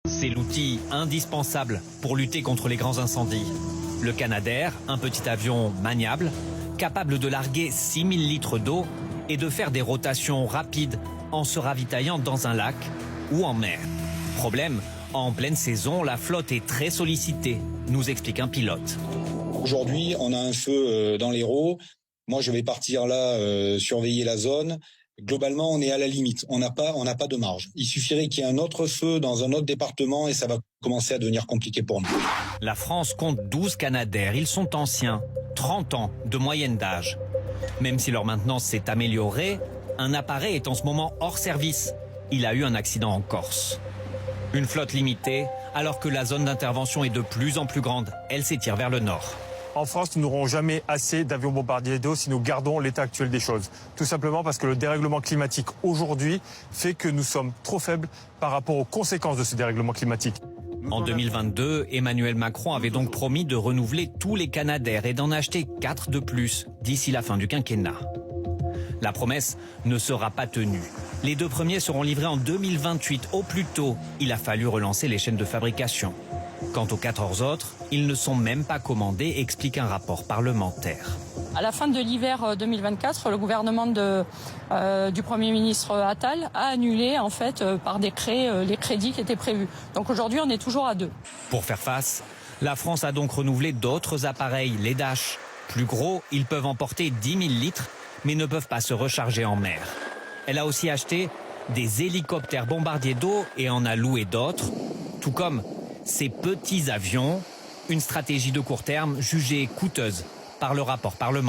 C'est l'outil indispensable pour lutter contre les grands incendies. Le Canadair, un petit avion maniable, capable de larguer 6000 litres d'eau et de faire des rotations rapides en se ravitaillant dans un lac ou en mer. Problème, en pleine saison, la flotte est très sollicitée, nous explique un pilote. Aujourd'hui, on a un feu dans l'Hérault. Moi, je vais partir là surveiller la zone. Globalement, on est à la limite. On n'a pas de marge. Il suffirait qu'il y ait un autre feu dans un autre département et ça va commencer à devenir compliqué pour nous. La France compte 12 Canadair. Ils sont anciens, 30 ans de moyenne d'âge. Même si leur maintenance s'est améliorée, un appareil est en ce moment hors service. Il a eu un accident en Corse. Une flotte limitée, alors que la zone d'intervention est de plus en plus grande. Elle s'étire vers le nord. En France, nous n'aurons jamais assez d'avions bombardiers d'eau si nous gardons l'état actuel des choses. Tout simplement parce que le dérèglement climatique aujourd'hui fait que nous sommes trop faibles par rapport aux conséquences de ce dérèglement climatique. En 2022, Emmanuel Macron avait donc promis de renouveler tous les Canadair et d'en acheter 4 de plus d'ici la fin du quinquennat. La promesse ne sera pas tenue. Les 2 premiers seront livrés en 2028 au plus tôt. Il a fallu relancer les chaînes de fabrication. Quant aux 14 autres, ils ne sont même pas commandés, explique un rapport parlementaire. À la fin de l'hiver 2024, le gouvernement du Premier ministre Attal a annulé en fait par décret les crédits qui étaient prévus. Donc aujourd'hui, on est toujours à 2. Pour faire face, la France a donc renouvelé d'autres appareils, les Dash. Plus gros, ils peuvent emporter 10 000 litres, mais ne peuvent pas se recharger en mer. Elle a aussi acheté des hélicoptères bombardiers d'eau et en a loué d'autres, tout comme ces petits avions, une stratégie de court terme jugée coûteuse par le rapport parlementaire.